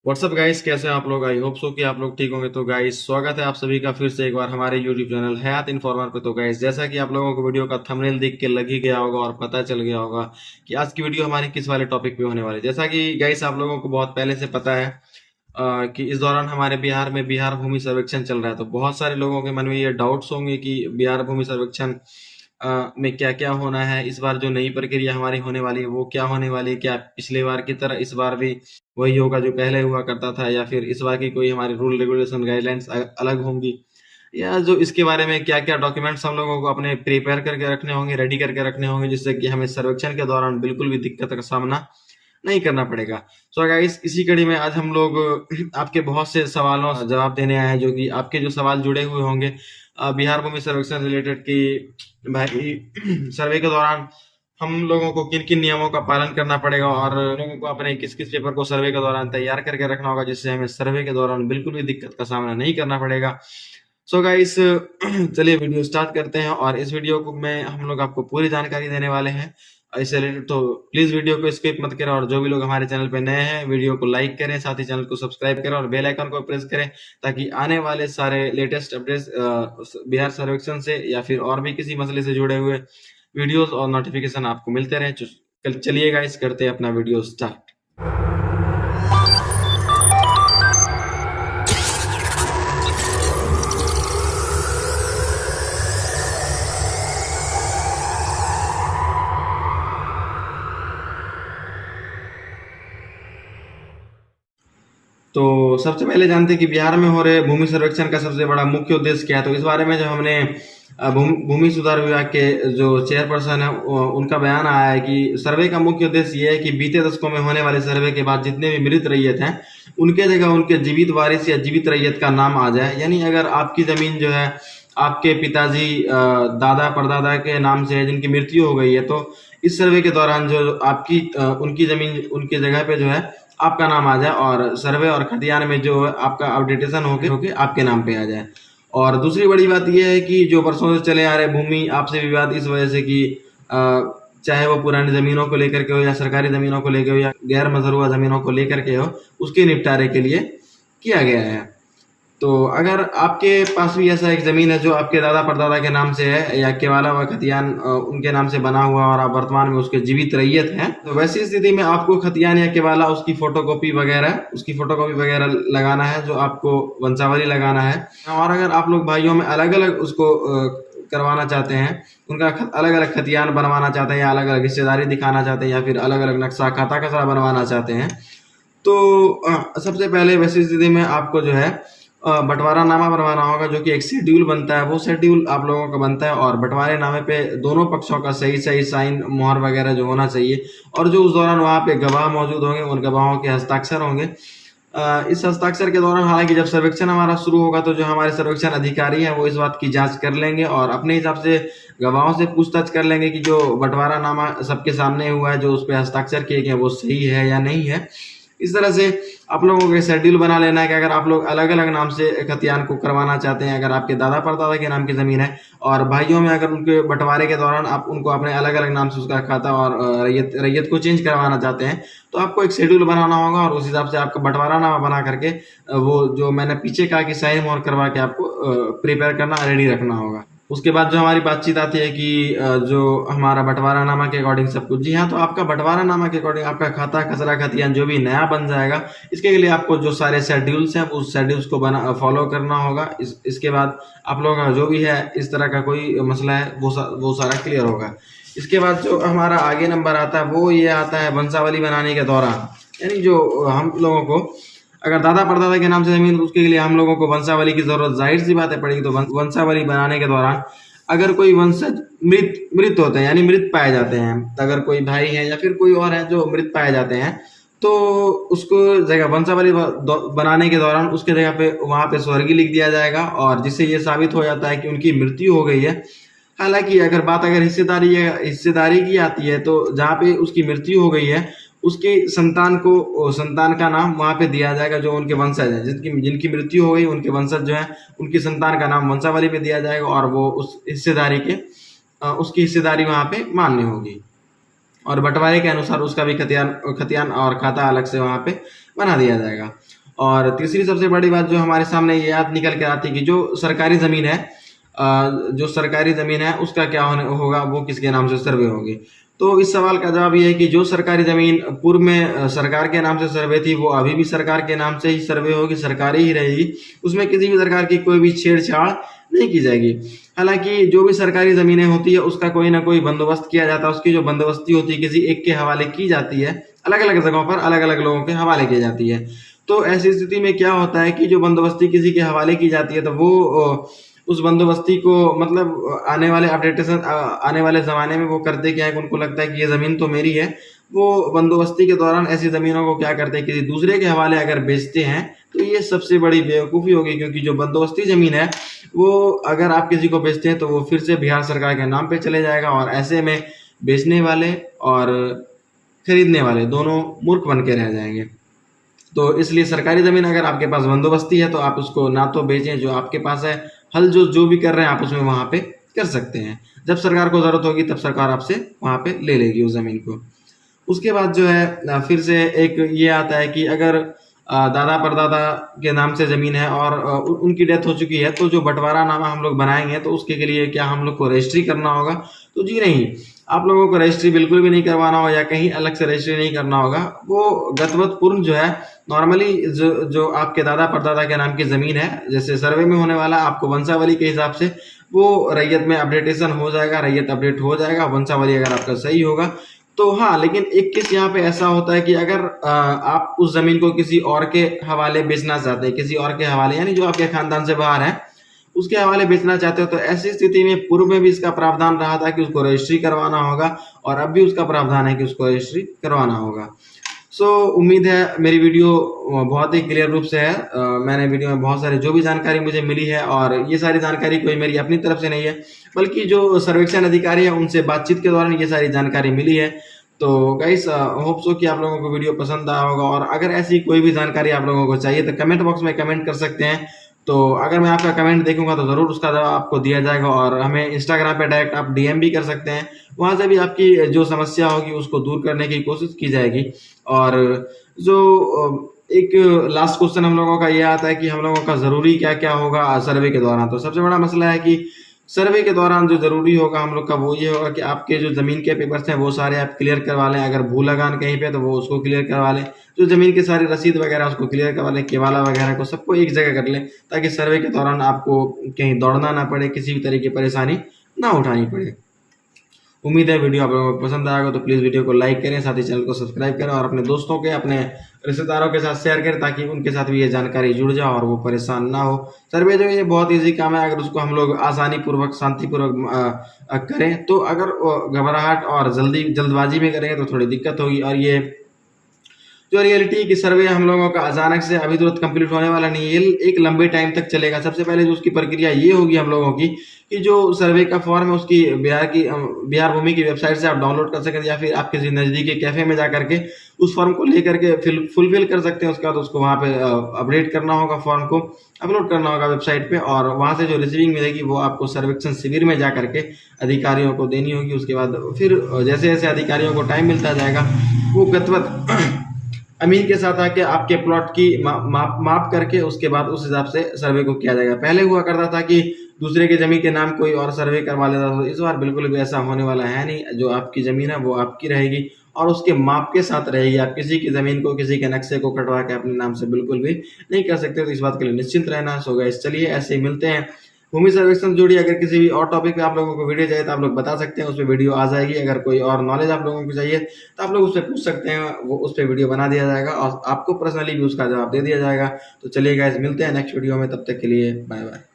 WhatsApp guys, कैसे हैं आप लोग। आई होप सो कि आप लोग ठीक होंगे। तो गाइस, स्वागत है आप सभी का फिर से एक बार हमारे यूट्यूब चैनल हयात इन्फॉर्मर पे। तो गाइस, जैसा कि आप लोगों को वीडियो का थंबनेल देख के लग ही गया होगा और पता चल गया होगा कि आज की वीडियो हमारी किस वाले टॉपिक पे होने वाली है। जैसा कि गाइस आप लोगों को बहुत पहले से पता है कि इस दौरान हमारे बिहार में बिहार भूमि सर्वेक्षण चल रहा है। तो बहुत सारे लोगों के मन में ये डाउट्स होंगे कि बिहार भूमि सर्वेक्षण में क्या क्या होना है, इस बार जो नई प्रक्रिया हमारी होने वाली है वो क्या होने वाली है, क्या पिछले बार की तरह इस बार भी वही होगा जो पहले हुआ करता था, या फिर इस बार की कोई हमारी रूल रेगुलेशन गाइडलाइंस अलग होंगी, या जो इसके बारे में क्या क्या डॉक्यूमेंट्स हम लोगों को अपने प्रिपेयर करके रखने होंगे, रेडी करके रखने होंगे, जिससे कि हमें सर्वेक्षण के दौरान बिल्कुल भी दिक्कत का सामना नहीं करना पड़ेगा। सो गाइस, इसी कड़ी में आज हम लोग आपके बहुत से सवालों का जवाब देने आए हैं, जो कि आपके जो सवाल जुड़े हुए होंगे बिहार भूमि सर्वेक्षण रिलेटेड की भाई सर्वे के दौरान हम लोगों को किन किन नियमों का पालन करना पड़ेगा और लोगों को अपने किस किस पेपर को सर्वे के दौरान तैयार करके रखना होगा, जिससे हमें सर्वे के दौरान बिल्कुल भी दिक्कत का सामना नहीं करना पड़ेगा। सो गाइस, चलिए वीडियो स्टार्ट करते हैं। और इस वीडियो को में हम लोग आपको पूरी जानकारी देने वाले हैं इससे रिलेटेड। तो प्लीज वीडियो को स्किप मत करें, और जो भी लोग हमारे चैनल पे नए हैं वीडियो को लाइक करें, साथ ही चैनल को सब्सक्राइब करें और बेल आइकन को प्रेस करें, ताकि आने वाले सारे लेटेस्ट अपडेट्स बिहार सर्वेक्षण से या फिर और भी किसी मसले से जुड़े हुए वीडियोस और नोटिफिकेशन आपको मिलते रहे। चलिए गाइस, करते हैं अपना वीडियो स्टार्ट। तो सबसे पहले जानते हैं कि बिहार में हो रहे भूमि सर्वेक्षण का सबसे बड़ा मुख्य उद्देश्य क्या है। तो इस बारे में जब हमने भूमि सुधार विभाग के जो चेयरपर्सन है उनका बयान आया है कि सर्वे का मुख्य उद्देश्य ये है कि बीते दशकों में होने वाले सर्वे के बाद जितने भी मृत रैयत हैं उनके जगह उनके जीवित वारिस या जीवित रैयत का नाम आ जाए। यानी अगर आपकी जमीन जो है आपके पिताजी दादा परदादा के नाम से है, जिनकी मृत्यु हो गई है, तो इस सर्वे के दौरान जो आपकी उनकी जमीन उनकी जगह पे जो है आपका नाम आ जाए, और सर्वे और खतियान में जो आपका अपडेटेशन होके आपके नाम पे आ जाए। और दूसरी बड़ी बात यह है कि जो वर्षों से चले आ रहे भूमि आपसे विवाद इस वजह से कि चाहे वो पुरानी जमीनों को लेकर के हो या सरकारी जमीनों को लेकर हो या गैर मजरूआ जमीनों को लेकर के हो, उसके निपटारे के लिए किया गया है। तो अगर आपके पास भी ऐसा एक जमीन है जो आपके दादा परदादा के नाम से है या केवाला व खतियान उनके नाम से बना हुआ और आप वर्तमान में उसके जीवित रैयत हैं, तो वैसी स्थिति में आपको खतियान या केवाला उसकी फोटोकॉपी वगैरह लगाना है, जो आपको वंशावली लगाना है। और अगर आप लोग भाइयों में अलग अलग उसको करवाना चाहते हैं, उनका अलग अलग खतियान बनवाना चाहते हैं या अलग अलग हिस्सेदारी दिखाना चाहते हैं या फिर अलग अलग नक्शा खाता खसरा बनवाना चाहते हैं, तो सबसे पहले वैसी स्थिति में आपको जो है बंटवारा नामा बनवाना होगा, जो कि एक शेड्यूल बनता है। वो शेड्यूल आप लोगों का बनता है और बंटवारे नामे पे दोनों पक्षों का सही सही साइन मोहर वगैरह जो होना चाहिए, और जो उस दौरान वहाँ पे गवाह मौजूद होंगे उन गवाहों के हस्ताक्षर होंगे। इस हस्ताक्षर के दौरान हालांकि जब सर्वेक्षण हमारा शुरू होगा तो जो हमारे सर्वेक्षण अधिकारी हैं वो इस बात की जांच कर लेंगे और अपने हिसाब से गवाहों से पूछताछ कर लेंगे कि जो बंटवारा नामा सबके सामने हुआ है, जो उस पर हस्ताक्षर किए गए, वो सही है या नहीं है। इस तरह से आप लोगों को शेड्यूल बना लेना है कि अगर आप लोग अलग अलग नाम से खतियान को करवाना चाहते हैं, अगर आपके दादा परदादा के नाम की जमीन है और भाइयों में अगर उनके बंटवारे के दौरान आप उनको अपने अलग अलग नाम से उसका खाता और रैयत को चेंज करवाना चाहते हैं, तो आपको एक शेड्यूल बनाना होगा और उस हिसाब से आपका बंटवारा नामा बना करके वो जो मैंने पीछे कहा कि साइन मोहर करवा के आपको प्रिपेयर करना, रेडी रखना होगा। उसके बाद जो हमारी बातचीत आती है कि जो हमारा बंटवारा नामा के अकॉर्डिंग सब कुछ, जी हाँ, तो आपका बंटवारा नामा के अकॉर्डिंग आपका खाता खसरा खतियान जो भी नया बन जाएगा, इसके लिए आपको जो सारे शेड्यूल्स हैं उस शेड्यूल्स को फॉलो करना होगा। इसके बाद आप लोगों का जो भी है इस तरह का कोई मसला है वो सारा क्लियर होगा। इसके बाद जो हमारा आगे नंबर आता है वो ये आता है वंशावली बनाने के दौरान, यानी जो हम लोगों को अगर दादा परदादा के नाम से जमीन, उसके लिए हम लोगों को वंशावली की जरूरत जाहिर सी बात है पड़ेगी। तो वंशावली बनाने के दौरान अगर कोई वंशज मृत होते हैं, यानी मृत पाए जाते हैं, अगर कोई भाई है या फिर कोई और है जो मृत पाए जाते हैं, तो उसको जगह वंशावली बनाने के दौरान उसके जगह पे वहां पे स्वर्गीय लिख दिया जाएगा, और जिससे ये साबित हो जाता है कि उनकी मृत्यु हो गई है। हालांकि अगर हिस्सेदारी की आती है, तो जहाँ पे उसकी मृत्यु हो गई है उसके संतान का नाम वहां पे दिया जाएगा, जो उनके वंशज हैं, जिनकी मृत्यु हो गई, उनके वंशज जो है उनकी संतान का नाम वंशावली पे दिया जाएगा और वो उसकी हिस्सेदारी वहां पे मान्य होगी। और बंटवारे के अनुसार उसका भी खतियान और खाता अलग से वहाँ पे बना दिया जाएगा। और तीसरी सबसे बड़ी बात जो हमारे सामने ये याद निकल के आती है कि जो सरकारी ज़मीन है, उसका क्या होगा, वो किसके नाम से सर्वे होगी। तो इस सवाल का जवाब ये है कि जो सरकारी ज़मीन पूर्व में सरकार के नाम से सर्वे थी, वो अभी भी सरकार के नाम से ही सर्वे होगी, सरकारी ही रहेगी। उसमें किसी भी प्रकार की कोई भी छेड़छाड़ नहीं की जाएगी। हालांकि जो भी सरकारी ज़मीनें होती है उसका कोई ना कोई बंदोबस्त किया जाता है, उसकी जो बंदोबस्ती होती है किसी एक के हवाले की जाती है, अलग अलग जगहों पर अलग अलग लोगों के हवाले की जाती है। तो ऐसी स्थिति में क्या होता है कि जो बंदोबस्ती किसी के हवाले की जाती है तो वो उस बंदोबस्ती को मतलब आने वाले ज़माने में वो करते क्या है कि उनको लगता है कि ये ज़मीन तो मेरी है। वो बंदोबस्ती के दौरान ऐसी ज़मीनों को क्या करते हैं, किसी दूसरे के हवाले अगर बेचते हैं तो ये सबसे बड़ी बेवकूफ़ी होगी, क्योंकि जो बंदोबस्ती ज़मीन है वो अगर आप किसी को बेचते हैं तो वो फिर से बिहार सरकार के नाम पे चले जाएगा, और ऐसे में बेचने वाले और खरीदने वाले दोनों मूर्ख बन के रह जाएंगे। तो इसलिए सरकारी ज़मीन अगर आपके पास बंदोबस्ती है तो आप उसको ना तो बेचें, जो आपके पास है हल जो भी कर रहे हैं आप उसमें वहाँ पे कर सकते हैं। जब सरकार को ज़रूरत होगी तब सरकार आपसे वहाँ पे ले लेगी उस ज़मीन को। उसके बाद जो है फिर से एक ये आता है कि अगर दादा परदादा के नाम से ज़मीन है और उनकी डेथ हो चुकी है, तो जो बंटवारानामा हम लोग बनाएंगे तो उसके लिए क्या हम लोग को रजिस्ट्री करना होगा? तो जी नहीं, आप लोगों को रजिस्ट्री बिल्कुल भी नहीं करवाना होगा या कहीं अलग से रजिस्ट्री नहीं करना होगा। वो गतवत पूर्व जो है नॉर्मली जो आपके दादा परदादा के नाम की ज़मीन है, जैसे सर्वे में होने वाला आपको वंशावली के हिसाब से वो रैयत में अपडेटेशन हो जाएगा, रैयत अपडेट हो जाएगा, वंशावली अगर आपका सही होगा तो। हाँ, लेकिन एक केस यहाँ पे ऐसा होता है कि अगर आप उस ज़मीन को किसी और के हवाले बेचना चाहते हैं, किसी और के हवाले यानी जो आपके ख़ानदान से बाहर है उसके हवाले बेचना चाहते हो, तो ऐसी स्थिति में पूर्व में भी इसका प्रावधान रहा था कि उसको रजिस्ट्री करवाना होगा, और अब भी उसका प्रावधान है कि उसको रजिस्ट्री करवाना होगा। उम्मीद है मेरी वीडियो बहुत ही क्लियर रूप से है। मैंने वीडियो में बहुत सारी जो भी जानकारी मुझे मिली है, और ये सारी जानकारी कोई मेरी अपनी तरफ से नहीं है, बल्कि जो सर्वेक्षण अधिकारी है उनसे बातचीत के दौरान ये सारी जानकारी मिली है। तो गाइस, होप सो कि आप लोगों को वीडियो पसंद आया होगा, और अगर ऐसी कोई भी जानकारी आप लोगों को चाहिए तो कमेंट बॉक्स में कमेंट कर सकते हैं। तो अगर मैं आपका कमेंट देखूंगा तो ज़रूर उसका जवाब आपको दिया जाएगा, और हमें इंस्टाग्राम पे डायरेक्ट आप डीएम भी कर सकते हैं, वहाँ से भी आपकी जो समस्या होगी उसको दूर करने की कोशिश की जाएगी। और जो एक लास्ट क्वेश्चन हम लोगों का ये आता है कि हम लोगों का ज़रूरी क्या क्या होगा सर्वे के दौरान। तो सबसे बड़ा मसला है कि सर्वे के दौरान जो ज़रूरी होगा हम लोग का वो ये होगा कि आपके जो ज़मीन के पेपर्स हैं वो सारे आप क्लियर करवा लें। अगर भू लगान कहीं पे तो वो उसको क्लियर करवा लें, जो ज़मीन की सारी रसीद वगैरह उसको क्लियर करवा लें, केवाला वगैरह को सबको एक जगह कर लें, ताकि सर्वे के दौरान आपको कहीं दौड़ना ना पड़े, किसी भी तरह की परेशानी ना उठानी पड़े। उम्मीद है वीडियो आप लोगों को पसंद आएगा, तो प्लीज़ वीडियो को लाइक करें, साथ ही चैनल को सब्सक्राइब करें, और अपने दोस्तों के, अपने रिश्तेदारों के साथ शेयर करें, ताकि उनके साथ भी ये जानकारी जुड़ जाए और वो परेशान ना हो। सर्वे जो ये बहुत ईजी काम है, अगर उसको हम लोग आसानी पूर्वक शांतिपूर्वक करें तो। अगर घबराहट और जल्दबाजी में करेंगे तो थोड़ी दिक्कत होगी। और ये जो रियलिटी है कि सर्वे हम लोगों का अचानक से अभी तुरंत कंप्लीट होने वाला नहीं है, ये एक लंबे टाइम तक चलेगा। सबसे पहले जो उसकी प्रक्रिया ये होगी हम लोगों की कि जो सर्वे का फॉर्म है उसकी बिहार भूमि की वेबसाइट से आप डाउनलोड कर सकते हैं, या फिर आप किसी नज़दीकी कैफ़े में जा करके उस फॉर्म को लेकर के फुलफिल कर सकते हैं। उसके बाद उसको वहाँ पे अपडेट करना होगा, फॉर्म को अपलोड करना होगा वेबसाइट पे, और वहाँ से जो रिसीविंग मिलेगी वो आपको सर्वेक्षण शिविर में जा करके अधिकारियों को देनी होगी। उसके बाद फिर जैसे जैसे अधिकारियों को टाइम मिलता जाएगा वो गतवत अमीन के साथ आके आपके प्लॉट की माप करके उसके बाद उस हिसाब से सर्वे को किया जाएगा। पहले हुआ करता था कि दूसरे की जमीन के नाम कोई और सर्वे करवा लेता था, तो इस बार बिल्कुल भी ऐसा होने वाला है नहीं। जो आपकी ज़मीन है वो आपकी रहेगी और उसके माप के साथ रहेगी। आप किसी की ज़मीन को, किसी के नक्शे को कटवा के अपने नाम से बिल्कुल भी नहीं कर सकते, तो इस बात के लिए निश्चिंत रहना। सो गाइस, चलिए ऐसे ही मिलते हैं भूमि सर्वेक्षण जोड़ी। अगर किसी भी और टॉपिक पे आप लोगों को वीडियो चाहिए तो आप लोग बता सकते हैं, उस पर वीडियो आ जाएगी। अगर कोई और नॉलेज आप लोगों को चाहिए तो आप लोग उससे पूछ सकते हैं, वो उस पर वीडियो बना दिया जाएगा और आपको पर्सनली भी उसका जवाब दे दिया जाएगा। तो चलिए गाइस, मिलते हैं नेक्स्ट वीडियो में, तब तक के लिए बाय बाय।